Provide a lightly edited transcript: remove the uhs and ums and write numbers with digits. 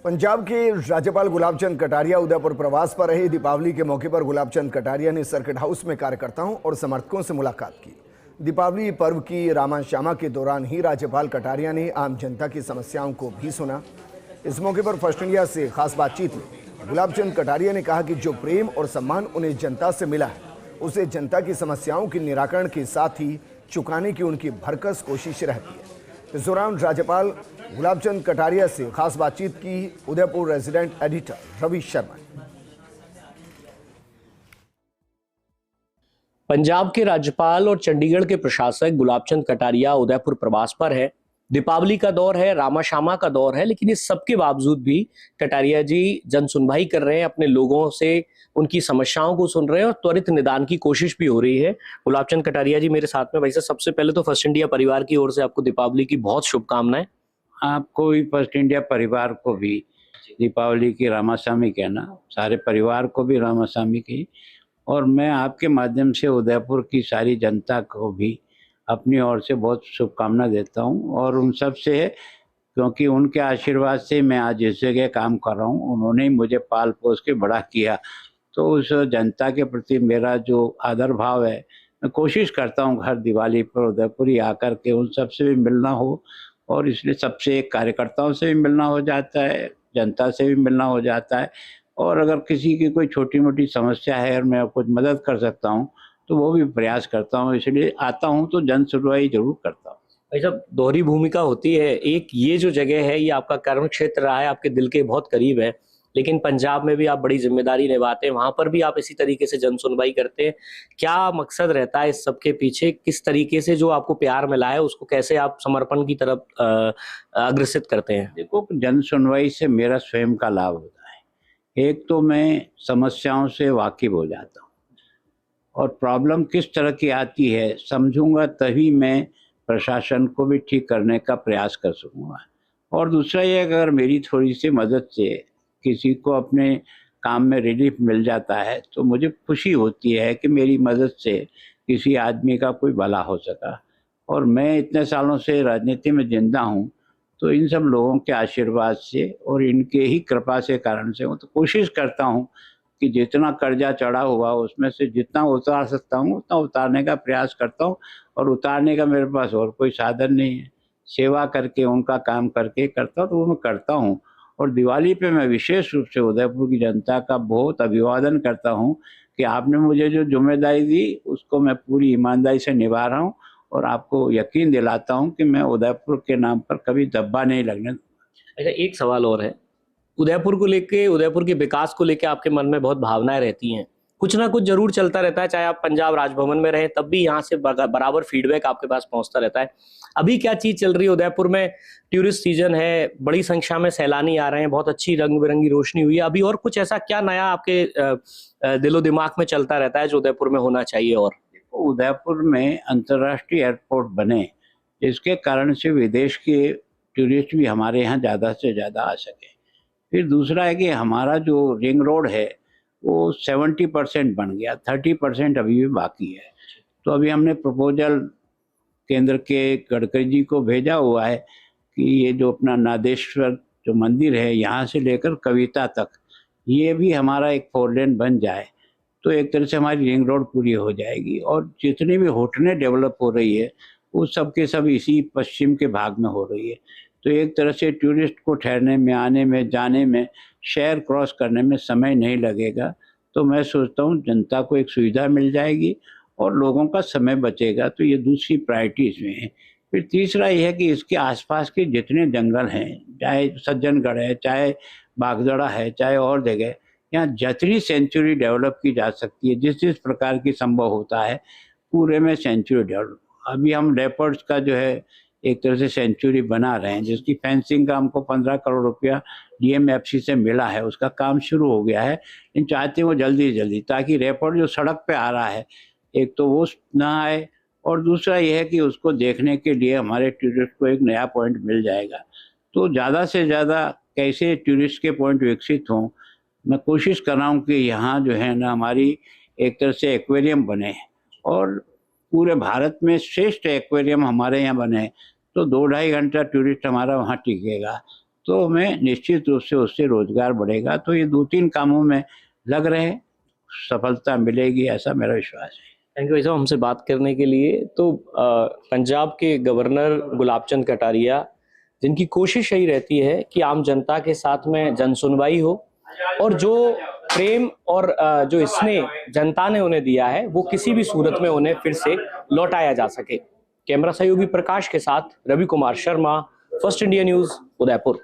पंजाब के राज्यपाल गुलाबचंद कटारिया उदयपुर प्रवास पर रहे। दीपावली के मौके पर गुलाबचंद कटारिया ने सर्किट हाउस में कार्यकर्ताओं और समर्थकों से मुलाकात की। दीपावली पर्व की रामा श्यामा के दौरान ही राज्यपाल कटारिया ने आम जनता की समस्याओं को भी सुना। इस मौके पर फर्स्ट इंडिया से खास बातचीत में गुलाबचंद कटारिया ने कहा कि जो प्रेम और सम्मान उन्हें जनता से मिला है, उसे जनता की समस्याओं के निराकरण के साथ ही चुकाने की उनकी भरकस कोशिश रहती है। इस दौरान राज्यपाल गुलाबचंद कटारिया से खास बातचीत की उदयपुर रेजिडेंट एडिटर रवि शर्मा ने। पंजाब के राज्यपाल और चंडीगढ़ के प्रशासक गुलाबचंद कटारिया उदयपुर प्रवास पर है। दीपावली का दौर है, रामा श्यामा का दौर है, लेकिन इस सब के बावजूद भी कटारिया जी जन सुनवाई कर रहे हैं, अपने लोगों से उनकी समस्याओं को सुन रहे हैं और त्वरित निदान की कोशिश भी हो रही है। गुलाबचंद कटारिया जी मेरे साथ में। भाई साहब, सबसे पहले तो फर्स्ट इंडिया परिवार की ओर से आपको दीपावली की बहुत शुभकामनाएं। आपको भी फर्स्ट इंडिया परिवार को भी दीपावली की रामास्वामी कहना, सारे परिवार को भी रामास्वामी की। और मैं आपके माध्यम से उदयपुर की सारी जनता को भी अपनी ओर से बहुत शुभकामना देता हूं। और उन सब से, क्योंकि उनके आशीर्वाद से मैं आज इस जगह काम कर रहा हूं, उन्होंने ही मुझे पाल पोस के बड़ा किया। तो उस जनता के प्रति मेरा जो आदर भाव है, मैं कोशिश करता हूं हर दिवाली पर उदयपुर ही आकर के उन सब से भी मिलना हो। और इसलिए सबसे कार्यकर्ताओं से भी मिलना हो जाता है, जनता से भी मिलना हो जाता है। और अगर किसी की कोई छोटी मोटी समस्या है और मैं कुछ मदद कर सकता हूं तो वो भी प्रयास करता हूं। इसलिए आता हूं तो जन सुनवाई जरूर करता हूं। भाई साहब, दोहरी भूमिका होती है। एक ये जो जगह है, ये आपका कर्म क्षेत्र रहा है, आपके दिल के बहुत करीब है, लेकिन पंजाब में भी आप बड़ी जिम्मेदारी निभाते हैं, वहां पर भी आप इसी तरीके से जन सुनवाई करते हैं। क्या मकसद रहता है इस सब के पीछे? किस तरीके से जो आपको प्यार मिला है उसको कैसे आप समर्पण की तरफ अग्रसित करते हैं? देखो, जन सुनवाई से मेरा स्वयं का लाभ होता है। एक तो मैं समस्याओं से वाकिफ हो जाता हूँ और प्रॉब्लम किस तरह की आती है समझूंगा, तभी मैं प्रशासन को भी ठीक करने का प्रयास कर सकूँगा। और दूसरा ये, अगर मेरी थोड़ी सी मदद से किसी को अपने काम में रिलीफ मिल जाता है तो मुझे खुशी होती है कि मेरी मदद से किसी आदमी का कोई भला हो सका। और मैं इतने सालों से राजनीति में जिंदा हूँ, तो इन सब लोगों के आशीर्वाद से और इनके ही कृपा से कारण से हूँ, तो कोशिश करता हूँ कि जितना कर्जा चढ़ा हुआ उसमें से जितना उतार सकता हूँ उतना उतारने का प्रयास करता हूँ। और उतारने का मेरे पास और कोई साधन नहीं है, सेवा करके उनका काम करके करता हूँ, तो वो मैं करता हूँ। और दिवाली पे मैं विशेष रूप से उदयपुर की जनता का बहुत अभिवादन करता हूँ कि आपने मुझे जो जिम्मेदारी दी उसको मैं पूरी ईमानदारी से निभा रहा हूँ। और आपको यकीन दिलाता हूँ कि मैं उदयपुर के नाम पर कभी धब्बा नहीं लगने दूंगा। अच्छा, एक सवाल और है। उदयपुर को लेके, उदयपुर के विकास को लेके आपके मन में बहुत भावनाएं रहती हैं, कुछ ना कुछ जरूर चलता रहता है। चाहे आप पंजाब राजभवन में रहें तब भी यहाँ से बराबर फीडबैक आपके पास पहुंचता रहता है। अभी क्या चीज चल रही है उदयपुर में? टूरिस्ट सीजन है, बड़ी संख्या में सैलानी आ रहे हैं, बहुत अच्छी रंग बिरंगी रोशनी हुई है। अभी और कुछ ऐसा क्या नया आपके दिलो दिमाग में चलता रहता है जो उदयपुर में होना चाहिए? और उदयपुर में अंतर्राष्ट्रीय एयरपोर्ट बने, इसके कारण से विदेश के टूरिस्ट भी हमारे यहाँ ज़्यादा से ज़्यादा आ सके। फिर दूसरा है कि हमारा जो रिंग रोड है वो 70% बन गया, 30% अभी भी बाकी है। तो अभी हमने प्रपोजल केंद्र के गडकरी जी को भेजा हुआ है कि ये जो अपना नादेश्वर जो मंदिर है यहाँ से लेकर कविता तक, ये भी हमारा एक 4 लेन बन जाए तो एक तरह से हमारी रिंग रोड पूरी हो जाएगी। और जितनी भी होटलें डेवलप हो रही है वो सब के सब इसी पश्चिम के भाग में हो रही है। तो एक तरह से टूरिस्ट को ठहरने में, आने में, जाने में, शहर क्रॉस करने में समय नहीं लगेगा। तो मैं सोचता हूँ जनता को एक सुविधा मिल जाएगी और लोगों का समय बचेगा। तो ये दूसरी प्रायोरिटीज में है। फिर तीसरा ये है कि इसके आसपास के जितने जंगल हैं, चाहे सज्जनगढ़ है, चाहे बागदड़ा है, चाहे और जगह, यहाँ जितनी सेंचुरी डेवलप की जा सकती है, जिस जिस प्रकार की संभव होता है पूरे में सेंचुरी डेवलप। अभी हम लेपर्ड्स का जो है एक तरह से सेंचुरी बना रहे हैं, जिसकी फेंसिंग का हमको 15 करोड़ रुपया डीएमएफसी से मिला है, उसका काम शुरू हो गया है। लेकिन चाहते हैं वो जल्दी जल्दी, ताकि लेपर्ड जो सड़क पे आ रहा है एक तो वो ना आए, और दूसरा ये है कि उसको देखने के लिए हमारे टूरिस्ट को एक नया पॉइंट मिल जाएगा। तो ज़्यादा से ज़्यादा कैसे टूरिस्ट के पॉइंट विकसित हों, मैं कोशिश कर रहा हूँ कि यहाँ जो है ना हमारी एक तरह से एक्वेरियम बने और पूरे भारत में श्रेष्ठ एक्वेरियम हमारे यहाँ बने, तो 2-2.5 घंटा टूरिस्ट हमारा वहाँ टिकेगा। तो हमें निश्चित रूप से उससे रोजगार बढ़ेगा। तो ये 2-3 कामों में लग रहे, सफलता मिलेगी, ऐसा मेरा विश्वास है। थैंक यू भाई साहब हमसे बात करने के लिए। तो पंजाब के गवर्नर गुलाब चंद कटारिया, जिनकी कोशिश यही रहती है कि आम जनता के साथ में जनसुनवाई हो और जो प्रेम और जो स्नेह जनता ने उन्हें दिया है वो किसी भी सूरत में उन्हें फिर से लौटाया जा सके। कैमरा सहयोगी प्रकाश के साथ Ravi Kumar Sharma, first India news, Udaipur.